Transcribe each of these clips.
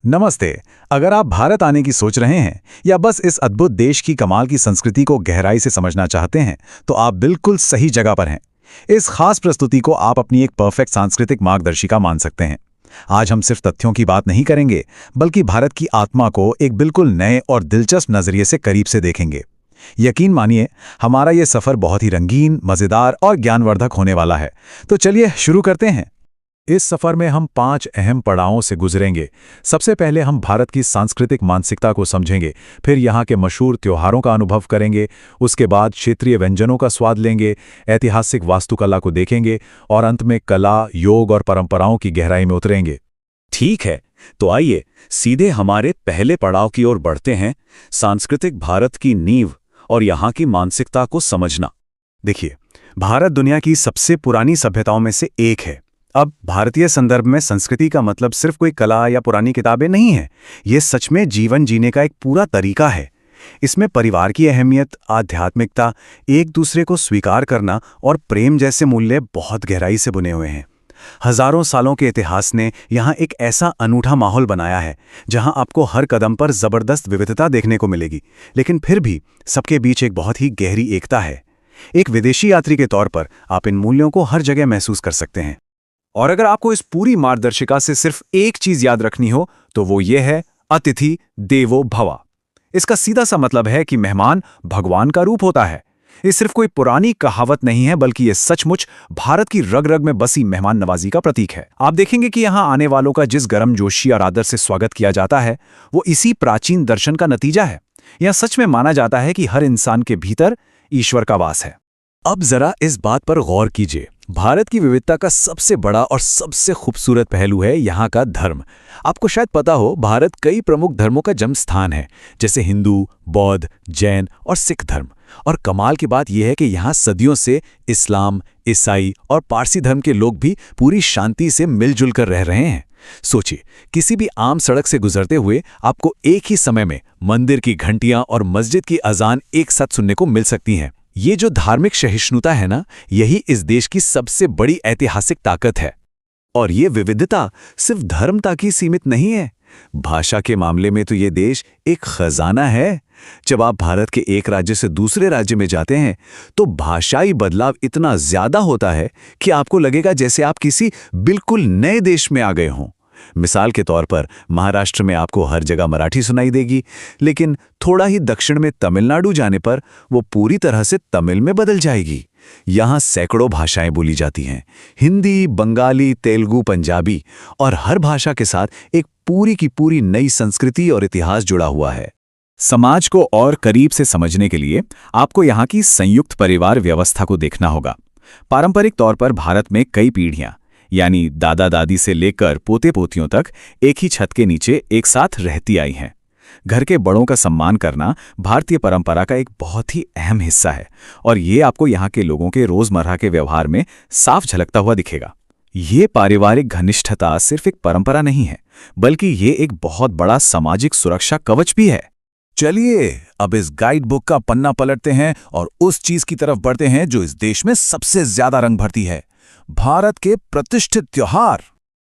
नमस्ते। अगर आप भारत आने की सोच रहे हैं या बस इस अद्भुत देश की कमाल की संस्कृति को गहराई से समझना चाहते हैं, तो आप बिल्कुल सही जगह पर हैं। इस खास प्रस्तुति को आप अपनी एक परफेक्ट सांस्कृतिक मार्गदर्शिका मान सकते हैं। आज हम सिर्फ तथ्यों की बात नहीं करेंगे, बल्कि भारत की आत्मा को एक बिल्कुल नए और दिलचस्प नजरिए से करीब से देखेंगे। यकीन मानिए, हमारा ये सफर बहुत ही रंगीन, मजेदार और ज्ञानवर्धक होने वाला है। तो चलिए शुरू करते हैं। इस सफर में हम 5 अहम पड़ावों से गुजरेंगे। सबसे पहले हम भारत की सांस्कृतिक मानसिकता को समझेंगे, फिर यहाँ के मशहूर त्योहारों का अनुभव करेंगे, उसके बाद क्षेत्रीय व्यंजनों का स्वाद लेंगे, ऐतिहासिक वास्तुकला को देखेंगे और अंत में कला, योग और परंपराओं की गहराई में उतरेंगे। ठीक है, तो आइए सीधे हमारे पहले पड़ाव की ओर बढ़ते हैं, सांस्कृतिक भारत की नींव और यहाँ की मानसिकता को समझना। देखिए, भारत दुनिया की सबसे पुरानी सभ्यताओं में से एक है। अब भारतीय संदर्भ में संस्कृति का मतलब सिर्फ कोई कला या पुरानी किताबें नहीं है। ये सच में जीवन जीने का एक पूरा तरीका है। इसमें परिवार की अहमियत, आध्यात्मिकता, एक दूसरे को स्वीकार करना और प्रेम जैसे मूल्य बहुत गहराई से बुने हुए हैं। हजारों सालों के इतिहास ने यहाँ एक ऐसा अनूठा माहौल बनाया है जहाँ आपको हर कदम पर जबरदस्त विविधता देखने को मिलेगी, लेकिन फिर भी सबके बीच एक बहुत ही गहरी एकता है। एक विदेशी यात्री के तौर पर आप इन मूल्यों को हर जगह महसूस कर सकते हैं। और अगर आपको इस पूरी मार्गदर्शिका से सिर्फ एक चीज याद रखनी हो, तो वो ये है: अतिथि देवो भव। इसका सीधा सा मतलब है कि मेहमान भगवान का रूप होता है। ये सिर्फ कोई पुरानी कहावत नहीं है, बल्कि ये सचमुच भारत की रग रग में बसी मेहमान नवाजी का प्रतीक है। आप देखेंगे कि यहाँ आने वालों का जिस गर्मजोशी और आदर से स्वागत किया जाता है, वो इसी प्राचीन दर्शन का नतीजा है। यह सच में माना जाता है कि हर इंसान के भीतर ईश्वर का वास है। अब जरा इस बात पर गौर कीजिए। भारत की विविधता का सबसे बड़ा और सबसे खूबसूरत पहलू है यहाँ का धर्म। आपको शायद पता हो, भारत कई प्रमुख धर्मों का जन्म स्थान है, जैसे हिंदू, बौद्ध, जैन और सिख धर्म। और कमाल की बात यह है कि यहाँ सदियों से इस्लाम, ईसाई और पारसी धर्म के लोग भी पूरी शांति से मिलजुल कर रह रहे हैं। सोचिए, किसी भी आम सड़क से गुजरते हुए आपको एक ही समय में मंदिर की घंटियां और मस्जिद की अजान एक साथ सुनने को मिल सकती हैं। ये जो धार्मिक सहिष्णुता है ना, यही इस देश की सबसे बड़ी ऐतिहासिक ताकत है। और ये विविधता सिर्फ धर्म तक ही सीमित नहीं है। भाषा के मामले में तो ये देश एक खजाना है। जब आप भारत के एक राज्य से दूसरे राज्य में जाते हैं, तो भाषाई बदलाव इतना ज्यादा होता है कि आपको लगेगा जैसे आप किसी बिल्कुल नए देश में आ गए हों। मिसाल के तौर पर, महाराष्ट्र में आपको हर जगह मराठी सुनाई देगी, लेकिन थोड़ा ही दक्षिण में तमिलनाडु जाने पर वो पूरी तरह से तमिल में बदल जाएगी। यहाँ सैकड़ों भाषाएं बोली जाती हैं: हिंदी, बंगाली, तेलुगु, पंजाबी। और हर भाषा के साथ एक पूरी की पूरी नई संस्कृति और इतिहास जुड़ा हुआ है। समाज को और करीब से समझने के लिए आपको यहाँ की संयुक्त परिवार व्यवस्था को देखना होगा। पारंपरिक तौर पर भारत में कई पीढ़ियां, यानी दादा दादी से लेकर पोते पोतियों तक, एक ही छत के नीचे एक साथ रहती आई हैं। घर के बड़ों का सम्मान करना भारतीय परंपरा का एक बहुत ही अहम हिस्सा है, और ये आपको यहाँ के लोगों के रोजमर्रा के व्यवहार में साफ झलकता हुआ दिखेगा। ये पारिवारिक घनिष्ठता सिर्फ एक परंपरा नहीं है, बल्कि ये एक बहुत बड़ा सामाजिक सुरक्षा कवच भी है। चलिए अब इस गाइड बुक का पन्ना पलटते हैं और उस चीज की तरफ बढ़ते हैं जो इस देश में सबसे ज्यादा रंग भरती है: भारत के प्रतिष्ठित त्योहार।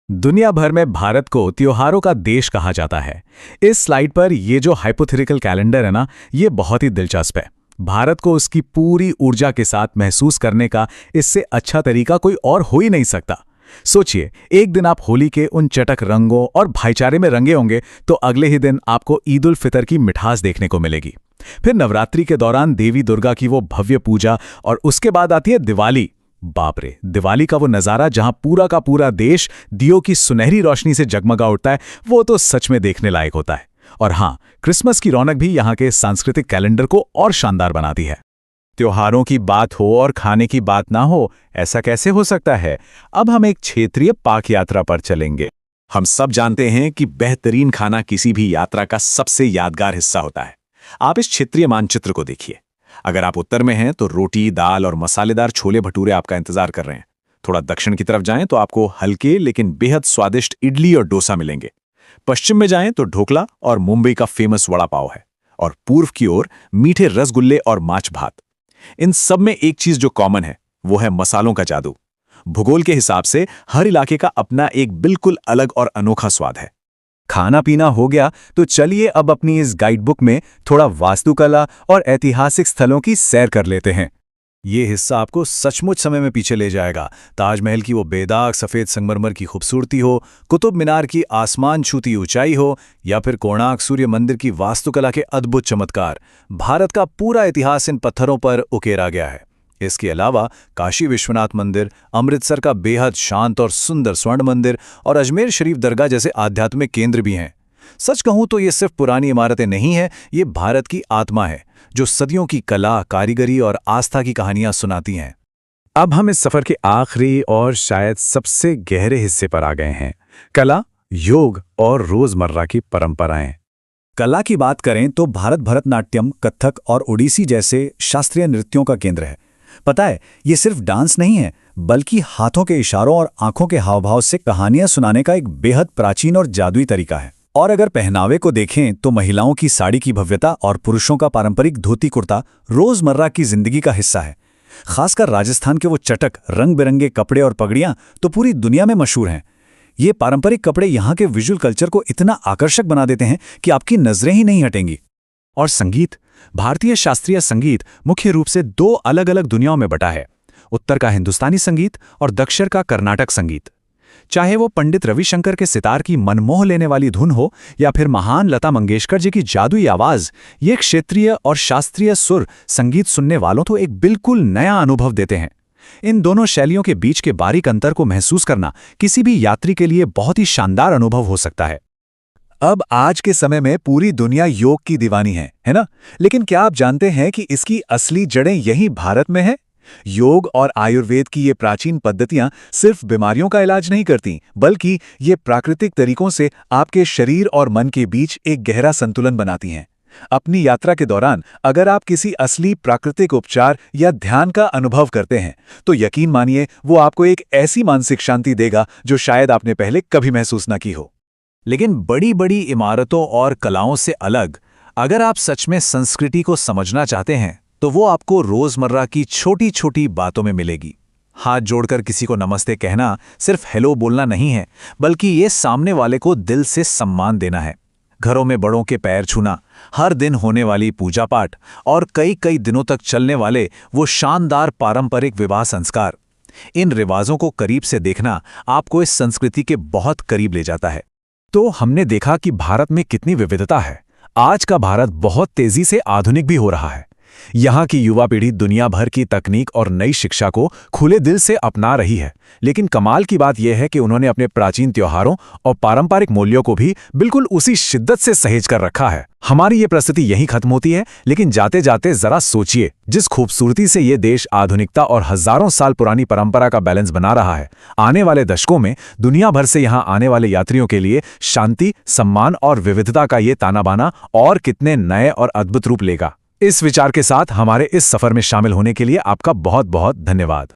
दुनिया भर में भारत को त्योहारों का देश कहा जाता है। इस स्लाइड पर ये जो हाइपोथेटिकल कैलेंडर है ना, ये बहुत ही दिलचस्प है। भारत को उसकी पूरी ऊर्जा के साथ महसूस करने का इससे अच्छा तरीका कोई और हो ही नहीं सकता। सोचिए, एक दिन आप होली के उन चटक रंगों और भाईचारे में रंगे होंगे, तो अगले ही दिन आपको ईद उल फितर की मिठास देखने को मिलेगी। फिर नवरात्रि के दौरान देवी दुर्गा की वो भव्य पूजा, और उसके बाद आती है दिवाली। बाप रे, दिवाली का वो नज़ारा जहां पूरा का पूरा देश दियों की सुनहरी रोशनी से जगमगा उठता है, वो तो सच में देखने लायक होता है। और हाँ, क्रिसमस की रौनक भी यहाँ के सांस्कृतिक कैलेंडर को और शानदार बनाती है। त्योहारों की बात हो और खाने की बात ना हो, ऐसा कैसे हो सकता है? अब हम एक क्षेत्रीय पाक यात्रा पर चलेंगे। हम सब जानते हैं कि बेहतरीन खाना किसी भी यात्रा का सबसे यादगार हिस्सा होता है। आप इस क्षेत्रीय मानचित्र को देखिए। अगर आप उत्तर में हैं, तो रोटी, दाल और मसालेदार छोले भटूरे आपका इंतजार कर रहे हैं। थोड़ा दक्षिण की तरफ जाएं तो आपको हल्के लेकिन बेहद स्वादिष्ट इडली और डोसा मिलेंगे। पश्चिम में जाएं तो ढोकला और मुंबई का फेमस वड़ा पाव है। और पूर्व की ओर मीठे रसगुल्ले और माछ भात। इन सब में एक चीज जो कॉमन है, वो है मसालों का जादू। भूगोल के हिसाब से हर इलाके का अपना एक बिल्कुल अलग और अनोखा स्वाद है। खाना पीना हो गया, तो चलिए अब अपनी इस गाइडबुक में थोड़ा वास्तुकला और ऐतिहासिक स्थलों की सैर कर लेते हैं। ये हिस्सा आपको सचमुच समय में पीछे ले जाएगा। ताजमहल की वो बेदाग सफ़ेद संगमरमर की खूबसूरती हो, कुतुब मीनार की आसमान छूती ऊंचाई हो, या फिर कोणार्क सूर्य मंदिर की वास्तुकला के अद्भुत चमत्कार, भारत का पूरा इतिहास इन पत्थरों पर उकेरा गया है। इसके अलावा काशी विश्वनाथ मंदिर, अमृतसर का बेहद शांत और सुंदर स्वर्ण मंदिर और अजमेर शरीफ दरगाह जैसे आध्यात्मिक केंद्र भी हैं। सच कहूं तो ये सिर्फ पुरानी इमारतें नहीं हैं, ये भारत की आत्मा है, जो सदियों की कला, कारीगरी और आस्था की कहानियां सुनाती हैं। अब हम इस सफर के आखिरी और शायद सबसे गहरे हिस्से पर आ गए हैं, कला, योग और रोजमर्रा की परंपराएं। कला की बात करें तो भारत भरतनाट्यम, कथक और ओडिसी जैसे शास्त्रीय नृत्यों का केंद्र है। पता है, ये सिर्फ डांस नहीं है, बल्कि हाथों के इशारों और आंखों के हावभाव से कहानियां सुनाने का एक बेहद प्राचीन और जादुई तरीका है। और अगर पहनावे को देखें तो महिलाओं की साड़ी की भव्यता और पुरुषों का पारंपरिक धोती कुर्ता रोजमर्रा की जिंदगी का हिस्सा है। खासकर राजस्थान के वो चटक, रंग बिरंगे कपड़े और पगड़ियां तो पूरी दुनिया में मशहूर हैं। ये पारंपरिक कपड़े यहाँ के विजुअल कल्चर को इतना आकर्षक बना देते हैं कि आपकी नजरें ही नहीं हटेंगी। और संगीत, भारतीय शास्त्रीय संगीत मुख्य रूप से दो अलग अलग दुनियाओं में बटा है, उत्तर का हिंदुस्तानी संगीत और दक्षिण का कर्नाटक संगीत। चाहे वो पंडित रविशंकर के सितार की मनमोह लेने वाली धुन हो या फिर महान लता मंगेशकर जी की जादुई आवाज, ये क्षेत्रीय और शास्त्रीय सुर संगीत सुनने वालों को एक बिल्कुल नया अनुभव देते हैं। इन दोनों शैलियों के बीच के बारीक अंतर को महसूस करना किसी भी यात्री के लिए बहुत ही शानदार अनुभव हो सकता है। अब आज के समय में पूरी दुनिया योग की दीवानी है ना? लेकिन क्या आप जानते हैं कि इसकी असली जड़ें यहीं भारत में हैं? योग और आयुर्वेद की ये प्राचीन पद्धतियां सिर्फ बीमारियों का इलाज नहीं करती, बल्कि ये प्राकृतिक तरीकों से आपके शरीर और मन के बीच एक गहरा संतुलन बनाती हैं। अपनी यात्रा के दौरान अगर आप किसी असली प्राकृतिक उपचार या ध्यान का अनुभव करते हैं, तो यकीन मानिए वो आपको एक ऐसी मानसिक शांति देगा जो शायद आपने पहले कभी महसूस न की हो। लेकिन बड़ी बड़ी इमारतों और कलाओं से अलग, अगर आप सच में संस्कृति को समझना चाहते हैं, तो वो आपको रोजमर्रा की छोटी छोटी बातों में मिलेगी। हाथ जोड़कर किसी को नमस्ते कहना सिर्फ हेलो बोलना नहीं है, बल्कि ये सामने वाले को दिल से सम्मान देना है। घरों में बड़ों के पैर छूना, हर दिन होने वाली पूजा पाठ और कई कई दिनों तक चलने वाले वो शानदार पारंपरिक विवाह संस्कार, इन रिवाजों को करीब से देखना आपको इस संस्कृति के बहुत करीब ले जाता है। तो हमने देखा कि भारत में कितनी विविधता है। आज का भारत बहुत तेजी से आधुनिक भी हो रहा है। यहाँ की युवा पीढ़ी दुनिया भर की तकनीक और नई शिक्षा को खुले दिल से अपना रही है। लेकिन कमाल की बात यह है कि उन्होंने अपने प्राचीन त्योहारों और पारंपरिक मूल्यों को भी बिल्कुल उसी शिद्दत से सहेज कर रखा है। हमारी ये प्रस्तुति यहीं खत्म होती है, लेकिन जाते जाते जरा सोचिए, जिस खूबसूरती से ये देश आधुनिकता और हजारों साल पुरानी परंपरा का बैलेंस बना रहा है, आने वाले दशकों में दुनिया भर से यहाँ आने वाले यात्रियों के लिए शांति, सम्मान और विविधता का ये ताना बाना और कितने नए और अद्भुत रूप लेगा। इस विचार के साथ हमारे इस सफर में शामिल होने के लिए आपका बहुत बहुत धन्यवाद।